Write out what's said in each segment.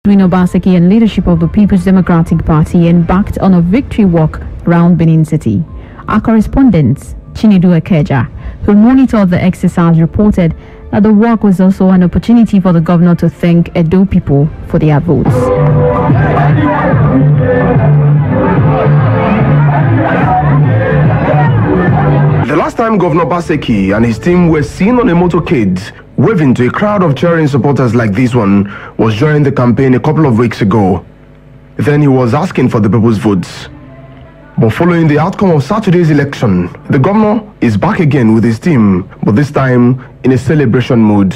Godwin Obaseki and leadership of the People's Democratic Party embarked on a victory walk around Benin City. Our correspondent, Chinedu Ekeja, who monitored the exercise, reported that the walk was also an opportunity for the governor to thank Edo people for their votes. The last time Governor Obaseki and his team were seen on a motorcade waving to a crowd of cheering supporters like this one was during the campaign a couple of weeks ago. Then he was asking for the people's votes. But following the outcome of Saturday's election, the governor is back again with his team, but this time in a celebration mood.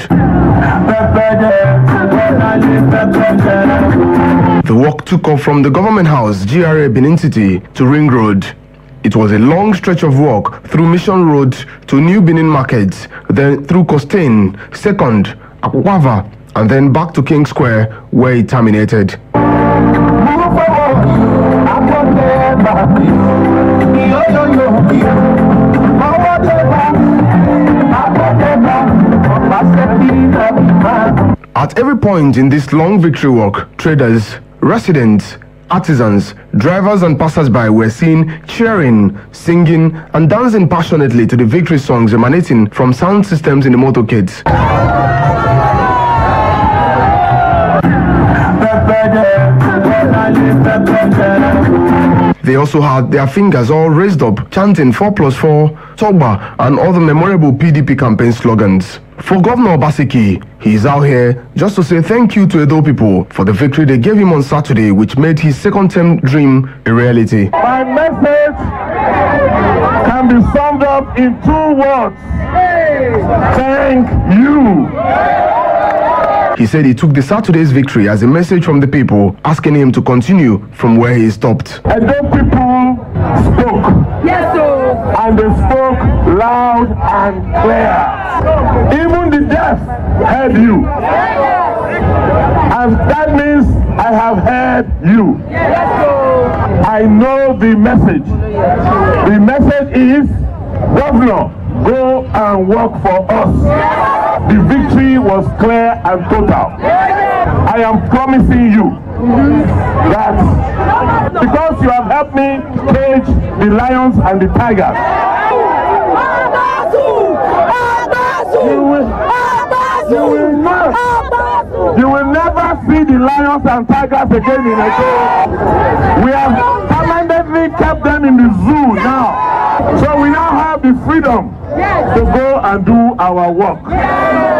The walk took off from the government house, GRA Benin City, to Ring Road. It was a long stretch of walk through Mission Road to New Benin Market, then through Costain, Second, Akwava, and then back to King Square, where it terminated. At every point in this long victory walk, traders, residents, artisans, drivers and passers-by were seen cheering, singing and dancing passionately to the victory songs emanating from sound systems in the motorcades. They also had their fingers all raised up, chanting 4+4, Togba and other memorable PDP campaign slogans. For Governor Obaseki, he is out here just to say thank you to Edo people for the victory they gave him on Saturday, which made his second-term dream a reality. My message can be summed up in 2 words. Thank you. He said he took the Saturday's victory as a message from the people, asking him to continue from where he stopped. Edo people spoke. Yes, sir. And they spoke loud and clear. Even the deaf heard you. And that means I have heard you. I know the message. The message is, Governor, go and work for us. The victory was clear and total. I am promising you that because you have helped me cage the lions and the tigers, you will never see the lions and tigers again in Edo. We have permanently kept them in the zoo now. So we now have the freedom to go and do our work.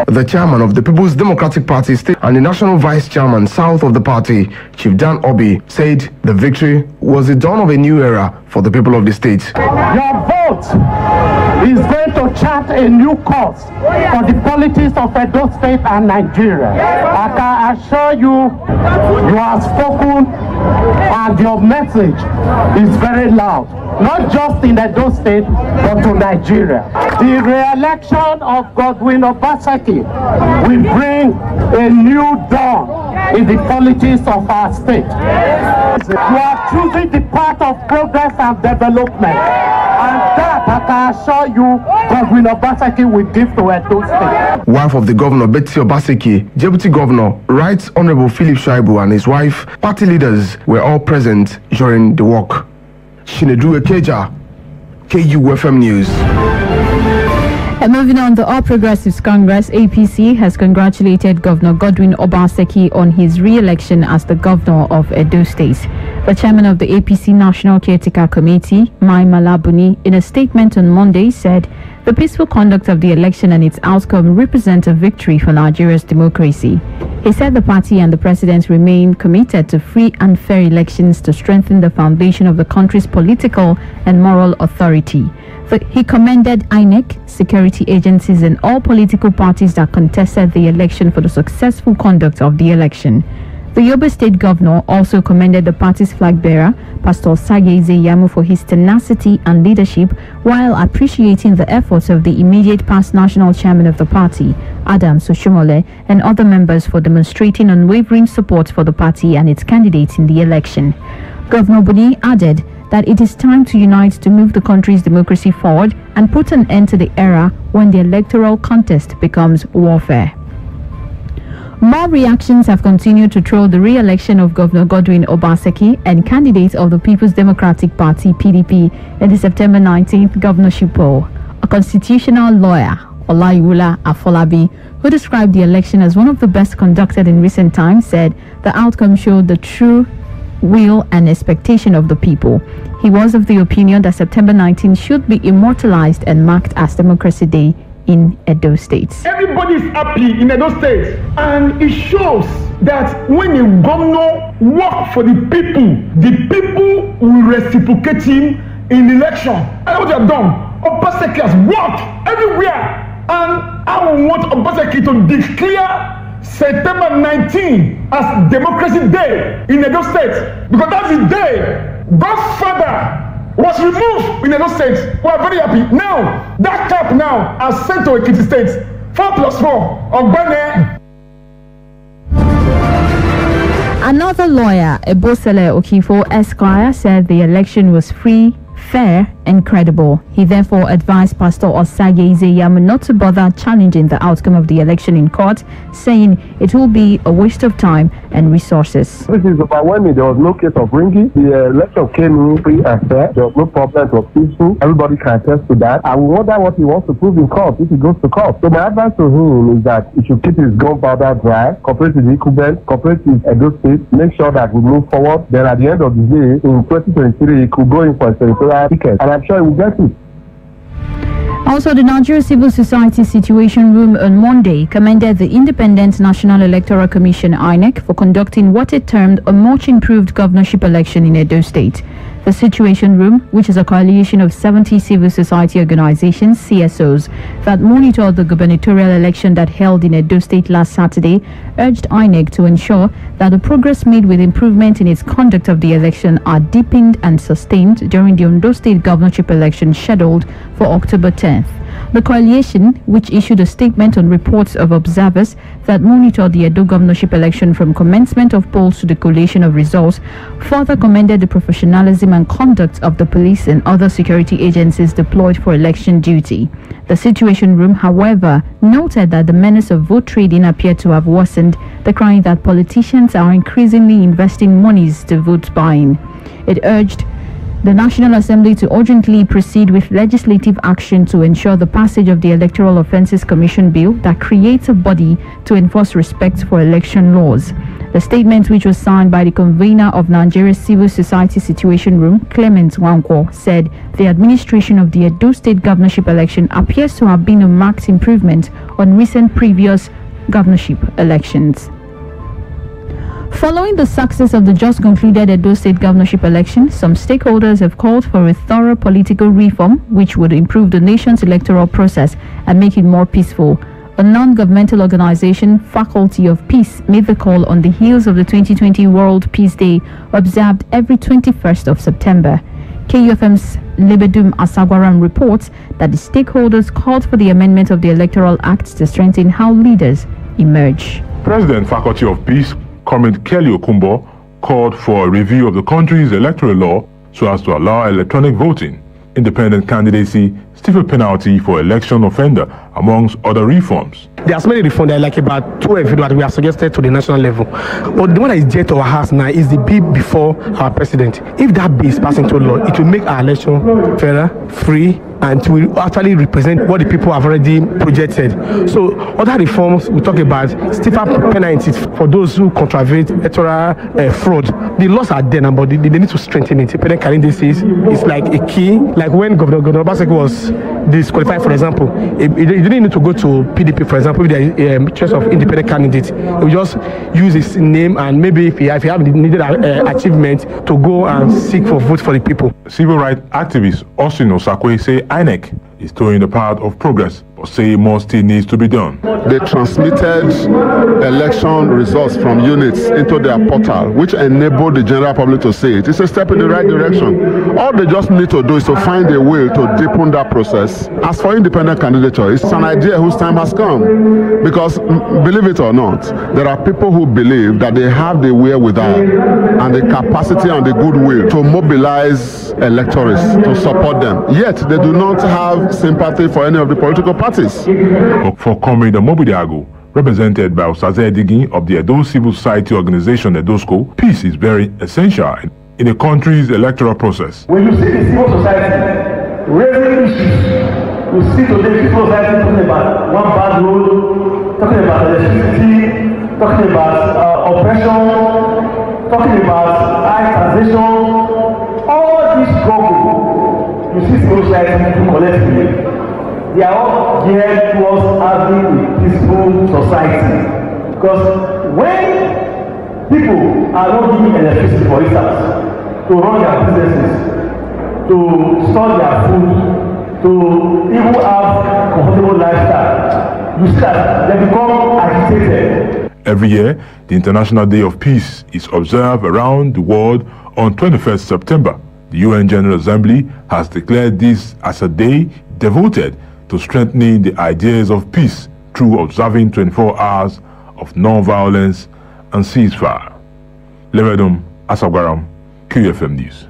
The chairman of the People's Democratic Party State and the national vice chairman south of the party, Chief Dan Obi, said the victory was the dawn of a new era for the people of the state. Your vote is going to chart a new course for the politics of Edo State and Nigeria. I can assure you, you have spoken and your message is very loud. Not just in Edo State, but to Nigeria. The re-election of Godwin Obaseki will bring a new dawn in the politics of our state. You are choosing the path of progress and development. And that, I can assure you, Godwin Obaseki will give to Edo State. Wife of the governor, Betsy Obaseki, Deputy Governor, Right Honorable Philip Shaibu and his wife, party leaders were all present during the walk. Chinedu Ekeja, KUFM News. And moving on, the All Progressives Congress, APC, has congratulated Governor Godwin Obaseki on his re-election as the governor of Edo State. The chairman of the APC National Caretaker Committee, Mai Malabuni, in a statement on Monday said the peaceful conduct of the election and its outcome represent a victory for Nigeria's democracy. He said the party and the president remain committed to free and fair elections to strengthen the foundation of the country's political and moral authority. He commended INEC, security agencies and all political parties that contested the election for the successful conduct of the election. The Yobe State governor also commended the party's flag bearer, Pastor Sageze Yamu, for his tenacity and leadership, while appreciating the efforts of the immediate past national chairman of the party, Adam Soshomole, and other members for demonstrating unwavering support for the party and its candidates in the election. Governor Buni added that it is time to unite to move the country's democracy forward and put an end to the era when the electoral contest becomes warfare. More reactions have continued to trail the re-election of Governor Godwin Obaseki and candidate of the People's Democratic Party (PDP) in the September 19th governorship poll. A constitutional lawyer, Olayiwola Afolabi, who described the election as one of the best conducted in recent times, said the outcome showed the true will and expectation of the people. He was of the opinion that September 19 should be immortalized and marked as Democracy Day in Edo State. Everybody is happy in Edo State, and it shows that when a governor works for the people will reciprocate him in election. And what they have done, Obaseki has worked everywhere, and I want Obaseki to declare September 19 as Democracy Day in Edo State, because that's the day Godfather was removed in Edo State. We are very happy. Now, that cap now has sent to Ekiti State. 4+4 on Bane. Another lawyer, Ebosele Okifo Esquire, said the election was free, fair and credible. He therefore advised Pastor Osage Izeyam not to bother challenging the outcome of the election in court, saying it will be a waste of time and resources. This is overwhelming. There was no case of ringing. The election came in free and fair. There was no problem. It was peaceful. Everybody can attest to that. I wonder what he wants to prove in court if he goes to court. So my advice to him is that he should keep his gunpowder dry, cooperate with the incumbent, cooperate with Edo State, make sure that we move forward. Then at the end of the day, in 2023, he could go in for a senatorial ticket. And I'm sure he will get it. Also, the Nigeria Civil Society Situation Room on Monday commended the Independent National Electoral Commission (INEC) for conducting what it termed a much improved governorship election in Edo State. The Situation Room, which is a coalition of 70 civil society organizations (CSOs) that monitored the gubernatorial election that held in Edo State last Saturday, urged INEC to ensure that the progress made with improvement in its conduct of the election are deepened and sustained during the Ondo State governorship election scheduled for October 10th. The coalition, which issued a statement on reports of observers that monitored the Edo governorship election from commencement of polls to the collation of results, further commended the professionalism and conduct of the police and other security agencies deployed for election duty. The Situation Room, however, noted that the menace of vote trading appeared to have worsened, declaring that politicians are increasingly investing monies to vote buying. It urged the National Assembly to urgently proceed with legislative action to ensure the passage of the Electoral Offences Commission Bill that creates a body to enforce respect for election laws. The statement, which was signed by the convener of Nigeria's Civil Society Situation Room, Clement Wankwo, said the administration of the Edo State governorship election appears to have been a marked improvement on recent previous governorship elections. Following the success of the just concluded Edo State governorship election, some stakeholders have called for a thorough political reform which would improve the nation's electoral process and make it more peaceful. A non-governmental organization, Faculty of Peace, made the call on the heels of the 2020 World Peace Day, observed every 21st of September. KUFM's Lebedum Asagwaram reports that the stakeholders called for the amendment of the Electoral Act to strengthen how leaders emerge. President, Faculty of Peace, Comrade Kelly Okumbo, called for a review of the country's electoral law so as to allow electronic voting, independent candidacy, stiffer penalty for election offender, amongst other reforms. There are so many reforms, there are like about 12 that we have suggested to the national level. But the one that is dear to our hearts now is the bill before our president. If that bill is passed into law, it will make our election fairer, free, and it will actually represent what the people have already projected. So other reforms, we talk about stiffer penalties for those who contravene electoral fraud. The laws are there now, but they need to strengthen it. Independent candidacies is like a key. Like when Governor Obaseki was disqualified, for example, he didn't need to go to PDP, for example, if there is a choice of independent candidate. He will just use his name, and maybe if he have needed achievement, to go and seek for votes for the people. Civil rights activist Austin Osakwe say INEC is doing the path of progress, but say more still needs to be done. They transmitted election results from units into their portal, which enabled the general public to see it. It's a step in the right direction. All they just need to do is to find a way to deepen that process. As for independent candidature, it's an idea whose time has come. Because, believe it or not, there are people who believe that they have the wherewithal and the capacity and the goodwill to mobilize electorates to support them. Yet, they do not have sympathy for any of the political parties. For Comrade Mobidiago, represented by Osaze Edigi of the Edo Civil Society Organization EDOSCO, peace is very essential in a country's electoral process. When you see the civil society raising issues, you see today civil society talking about one bad road, talking about electricity, talking about oppression, talking about high taxation, all this struggle, you see civil society collectively. They are all geared towards having a peaceful society. Because when people are not giving electricity, for instance, to run their businesses, to store their food, to even have comfortable lifestyle, you see that they become agitated. Every year, the International Day of Peace is observed around the world on 21st September. The UN General Assembly has declared this as a day devoted to strengthening the ideas of peace through observing 24 hours of non-violence and ceasefire. Levedum Asagwaram, QFM News.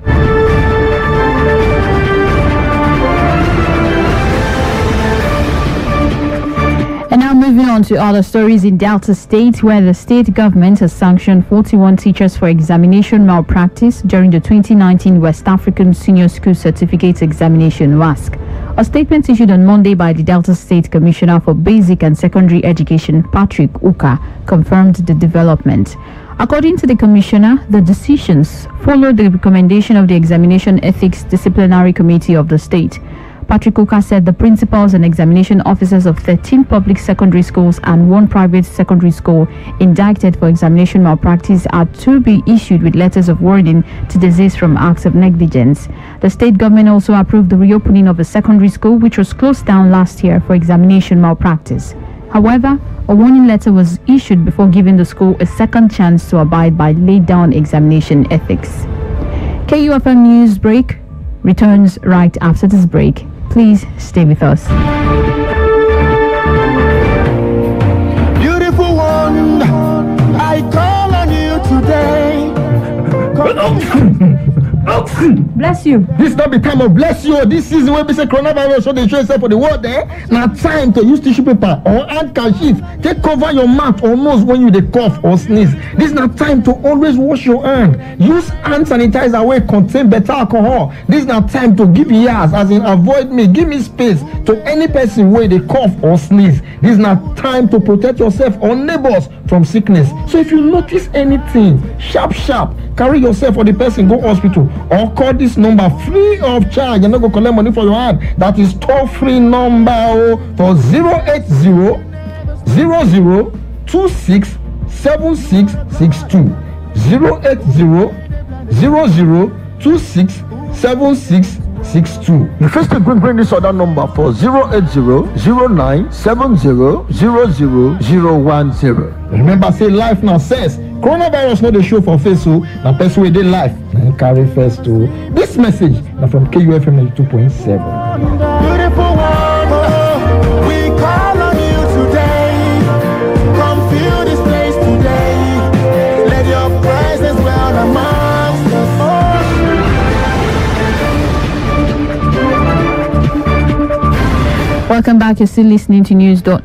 And now moving on to other stories in Delta State, where the state government has sanctioned 41 teachers for examination malpractice during the 2019 West African Senior School Certificate Examination (WASC). A statement issued on Monday by the Delta State Commissioner for Basic and Secondary Education, Patrick Uka, confirmed the development. According to the Commissioner, the decisions follow the recommendation of the Examination Ethics Disciplinary Committee of the state. Patrick Uka said the principals and examination officers of 13 public secondary schools and 1 private secondary school indicted for examination malpractice are to be issued with letters of warning to desist from acts of negligence. The state government also approved the reopening of a secondary school which was closed down last year for examination malpractice. However, a warning letter was issued before giving the school a second chance to abide by laid down examination ethics. KUFM News Break returns right after this break. Please stay with us. Beautiful one, I call on you today. Bless you. This not the time of bless you. This season when we say coronavirus, so they show yourself for the world there. Now time to use tissue paper or handkerchief. Take cover your mouth or nose when you dey cough or sneeze. This is not time to always wash your hand. Use hand sanitizer wey contain better alcohol. This is not time to give ears, as in avoid me, give me space to any person where they cough or sneeze. This is not time to protect yourself or neighbors from sickness. So if you notice anything, sharp, carry yourself or the person go hospital or call this number free of charge. You're not going to collect money for your hand. That is toll-free number for 080 00 26 7662. 080 00 26 7662. You first bring this other number for 080 09 70 00010. Remember, say life now says coronavirus not the show for face, so now person with their life and carry first to this message now from KUFM 92.7. Beautiful one, we call on you today. Come fill this place today. Let your presence dwell amongst us. Welcome back. You're still listening to Newsbreak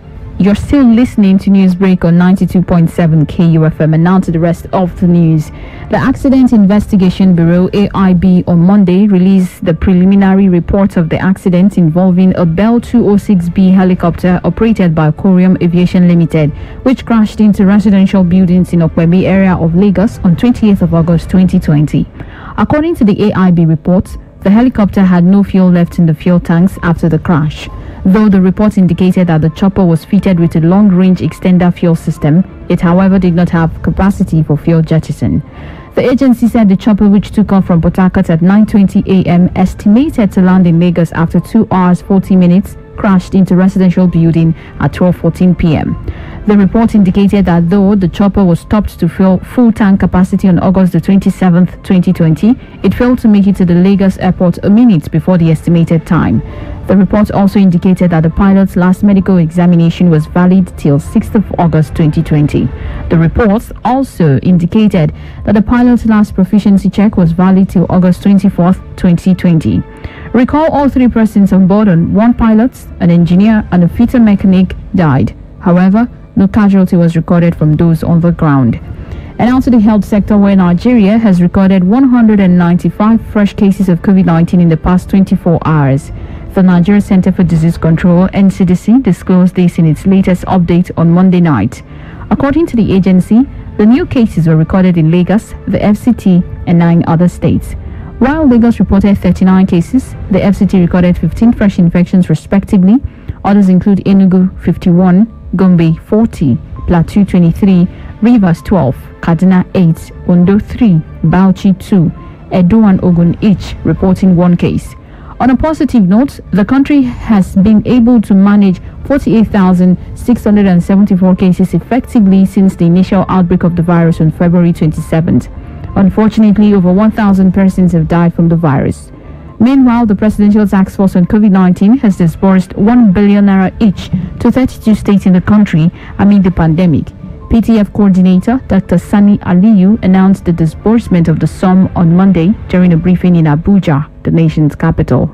on 92.7 KUFM. And now to the rest of the news. The Accident Investigation Bureau, AIB, on Monday released the preliminary report of the accident involving a Bell 206B helicopter operated by Corium Aviation Limited, which crashed into residential buildings in Okwebe area of Lagos on 28th of August 2020. According to the AIB report, the helicopter had no fuel left in the fuel tanks after the crash. Though the report indicated that the chopper was fitted with a long-range extender fuel system, it however did not have capacity for fuel jettison. The agency said the chopper, which took off from Port Harcourt at 9:20 a.m., estimated to land in Lagos after 2 hours 40 minutes, crashed into residential building at 12:14 p.m. The report indicated that though the chopper was stopped to fill full tank capacity on August the 27th, 2020, it failed to make it to the Lagos airport a minute before the estimated time. The report also indicated that the pilot's last medical examination was valid till 6th of August 2020. The report also indicated that the pilot's last proficiency check was valid till August 24th, 2020. Recall all 3 persons on board, one pilot, an engineer, and a fitter mechanic, died. However, No casualty was recorded from those on the ground. And now to the health sector, where Nigeria has recorded 195 fresh cases of COVID-19 in the past 24 hours. The Nigeria Center for Disease Control, NCDC, disclosed this in its latest update on Monday night. According to the agency, the new cases were recorded in Lagos, the FCT, and 9 other states. While Lagos reported 39 cases, the FCT recorded 15 fresh infections respectively. Others include Enugu 51, Gombe 40, Plateau 23, Rivers 12, Kaduna 8, Ondo 3, Bauchi 2, Edo and Ogun each reporting 1 case. On a positive note, the country has been able to manage 48,674 cases effectively since the initial outbreak of the virus on February 27th. Unfortunately, over 1,000 persons have died from the virus. Meanwhile, the Presidential Task Force on COVID-19 has disbursed 1 billion naira each to 32 states in the country amid the pandemic. PTF coordinator Dr. Sani Aliyu announced the disbursement of the sum on Monday during a briefing in Abuja, the nation's capital.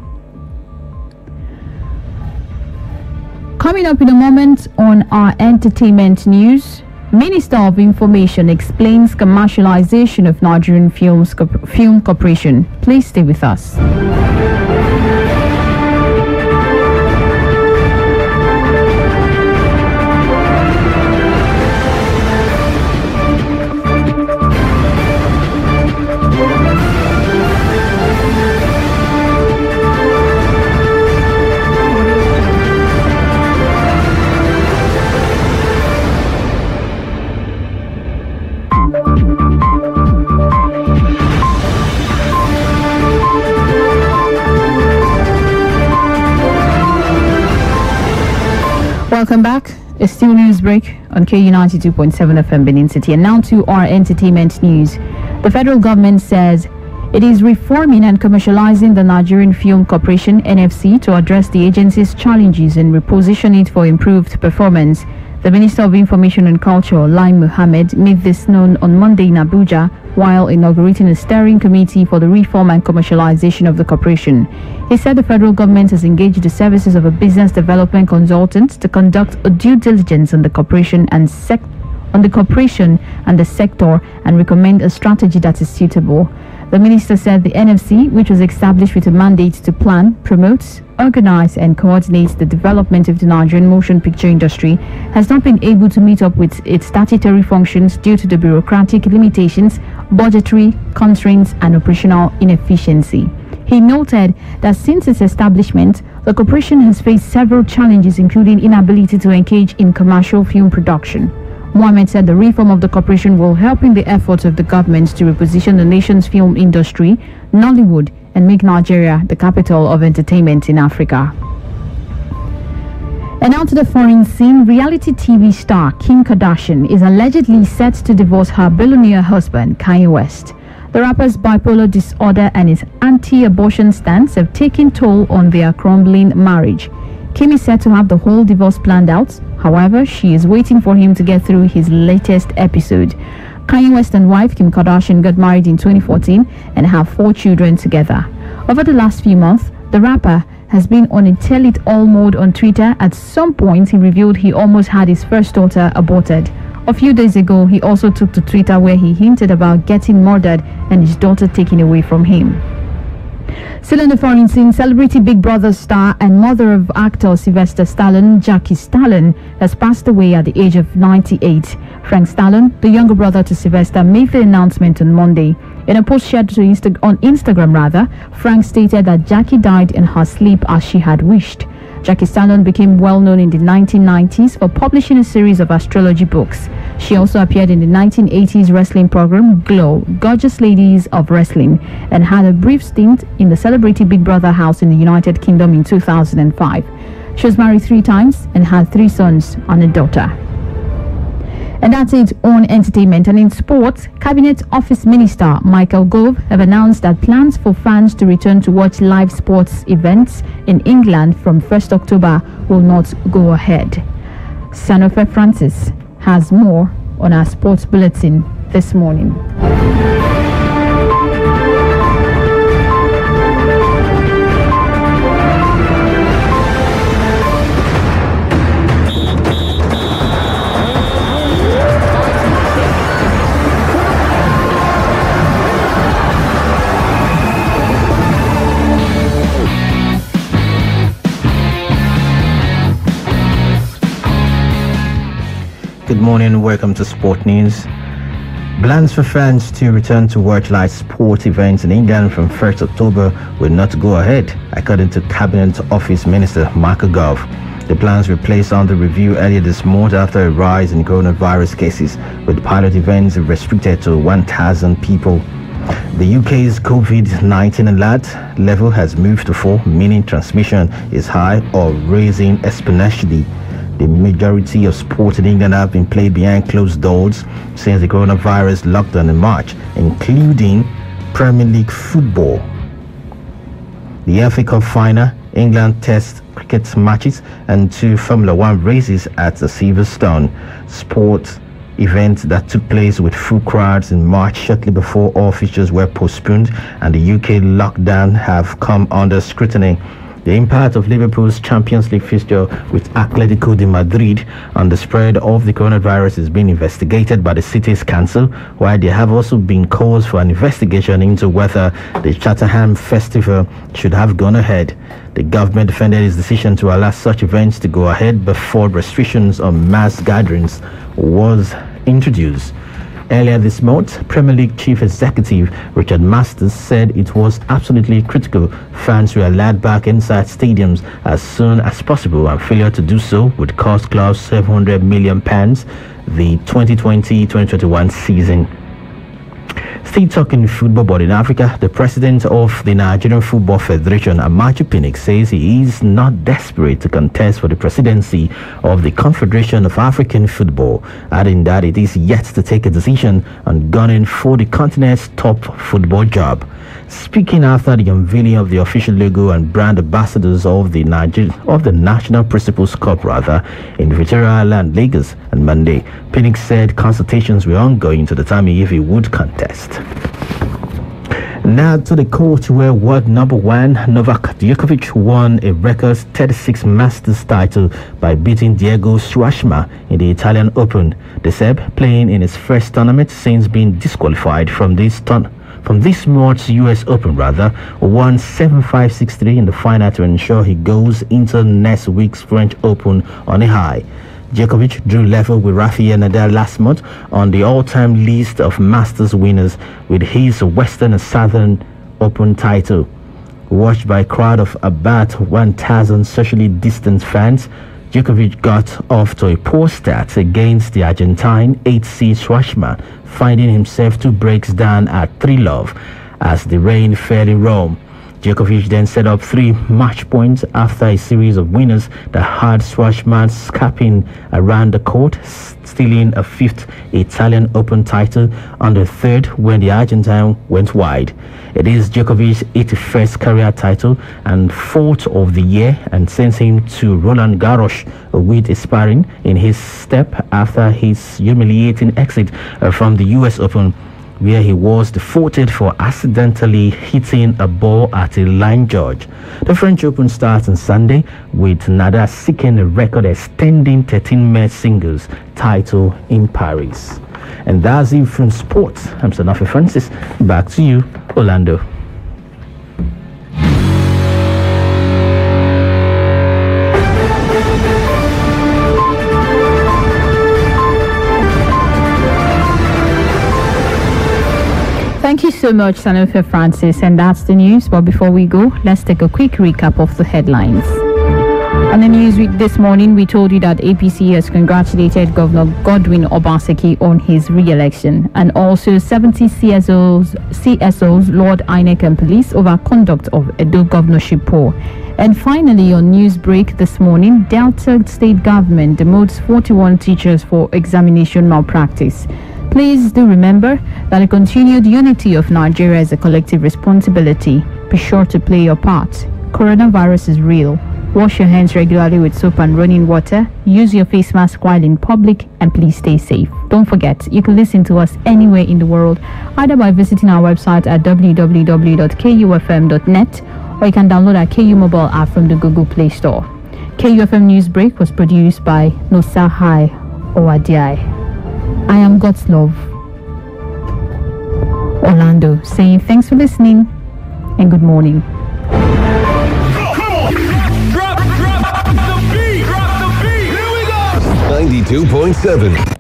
Coming up in a moment on our entertainment news, Minister of Information explains commercialization of Nigerian Film Corporation. Please stay with us. Welcome back. It's still news break on KU 92.7 FM Benin City. And now to our entertainment news. The federal government says it is reforming and commercializing the Nigerian Film Corporation (NFC) to address the agency's challenges and reposition it for improved performance. The Minister of Information and Culture, Lai Mohammed, made this known on Monday in Abuja while inaugurating a steering committee for the reform and commercialization of the corporation. He said the federal government has engaged the services of a business development consultant to conduct a due diligence on the corporation and the sector and recommend a strategy that is suitable. The minister said the NFC, which was established with a mandate to plan, promote, organize and coordinate the development of the Nigerian motion picture industry, has not been able to meet up with its statutory functions due to the bureaucratic limitations, budgetary constraints and operational inefficiency. He noted that since its establishment, the corporation has faced several challenges, including inability to engage in commercial film production. Mohammed said the reform of the corporation will help in the efforts of the government to reposition the nation's film industry, Nollywood, and make Nigeria the capital of entertainment in Africa. And now to the foreign scene. Reality TV star Kim Kardashian is allegedly set to divorce her billionaire husband, Kanye West. The rapper's bipolar disorder and his anti-abortion stance have taken toll on their crumbling marriage. Kim is said to have the whole divorce planned out. However, she is waiting for him to get through his latest episode. Kanye West and wife Kim Kardashian got married in 2014 and have 4 children together. Over the last few months, the rapper has been on a tell it all mode on Twitter. At some point, he revealed he almost had his first daughter aborted. A few days ago, he also took to Twitter where he hinted about getting murdered and his daughter taken away from him. Still in the foreign scene, celebrity Big Brother star and mother of actor Sylvester Stallone, Jackie Stallone, has passed away at the age of 98. Frank Stallone, the younger brother to Sylvester, made the announcement on Monday. In a post shared on Instagram, Frank stated that Jackie died in her sleep as she had wished. Jackie Stallone became well known in the 1990s for publishing a series of astrology books. She also appeared in the 1980s wrestling program Glow, Gorgeous Ladies of Wrestling, and had a brief stint in the celebrity Big Brother house in the United Kingdom in 2005. She was married 3 times and had 3 sons and a daughter. And that's it on entertainment. And in sports, Cabinet Office Minister Michael Gove have announced that plans for fans to return to watch live sports events in England from 1st October will not go ahead. Sanofe Francis has more on our sports bulletin this morning. Good morning, welcome to Sport News. Plans for fans to return to watch live sport events in England from 1st October will not go ahead, according to Cabinet Office Minister Mark Gove. The plans were placed under review earlier this month after a rise in coronavirus cases, with pilot events restricted to 1,000 people. The UK's COVID-19 alert level has moved to 4, meaning transmission is high or rising exponentially. The majority of sports in England have been played behind closed doors since the coronavirus lockdown in March, including Premier League football. The FA Cup final, England Test cricket matches, and 2 Formula One races at the Silverstone sport event that took place with full crowds in March shortly before all fixtures were postponed and the UK lockdown have come under scrutiny. The impact of Liverpool's Champions League fixture with Atletico de Madrid on the spread of the coronavirus is being investigated by the city's council, while there have also been calls for an investigation into whether the Cheltenham Festival should have gone ahead. The government defended its decision to allow such events to go ahead before restrictions on mass gatherings was introduced. Earlier this month, Premier League Chief Executive Richard Masters said it was absolutely critical fans were allowed back inside stadiums as soon as possible, and failure to do so would cost clubs £700 million the 2020-2021 season. Still talking football, but in Africa, the president of the Nigerian Football Federation, Amaju Pinnick, says he is not desperate to contest for the presidency of the Confederation of African Football, adding that it is yet to take a decision on gunning for the continent's top football job. Speaking after the unveiling of the official logo and brand ambassadors of the National Principals Cup in Victoria Island, Lagos on Monday, Pinnick said consultations were ongoing to determine if he would contest. Now to the court, where world number 1 Novak Djokovic won a record 36 Masters title by beating Diego Schwartzman in the Italian Open. The Serb, playing in his first tournament since being disqualified from this month's US Open, won 7-5, 6-3 in the final to ensure he goes into next week's French Open on a high. Djokovic drew level with Rafael Nadal last month on the all-time list of Masters winners with his Western and Southern Open title. Watched by a crowd of about 1,000 socially distant fans, Djokovic got off to a poor start against the Argentine 8-seed Schwartzman, finding himself 2 breaks down at 3-love as the rain fell in Rome. Djokovic then set up 3 match points after a series of winners that had Schwartzman scamping around the court, stealing a 5th Italian Open title on the 3rd when the Argentine went wide. It is Djokovic's 81st career title and 4th of the year, and sends him to Roland Garros with a sparring in his step after his humiliating exit from the US Open, where he was defaulted for accidentally hitting a ball at a line judge. The French Open starts on Sunday, with Nadal seeking a record-extending 13-match singles title in Paris. And that's it from sports. I'm Sanafi Francis. Back to you, Orlando. Thank you so much, Sanofi Francis, and that's the news. But before we go, let's take a quick recap of the headlines. On the Newsweek this morning, we told you that APC has congratulated Governor Godwin Obaseki on his re-election, and also 70 CSOs, Lord INEC and police over conduct of Edo governorship poll. And finally, on Newsbreak this morning, Delta State Government demotes 41 teachers for examination malpractice. Please do remember that the continued unity of Nigeria is a collective responsibility. Be sure to play your part. Coronavirus is real. Wash your hands regularly with soap and running water. Use your face mask while in public, and please stay safe. Don't forget, you can listen to us anywhere in the world, either by visiting our website at www.kufm.net, or you can download our KU mobile app from the Google Play Store. KUFM Newsbreak was produced by Nosahai Owadiai. I am God's Love Orlando, saying thanks for listening and good morning. 92.7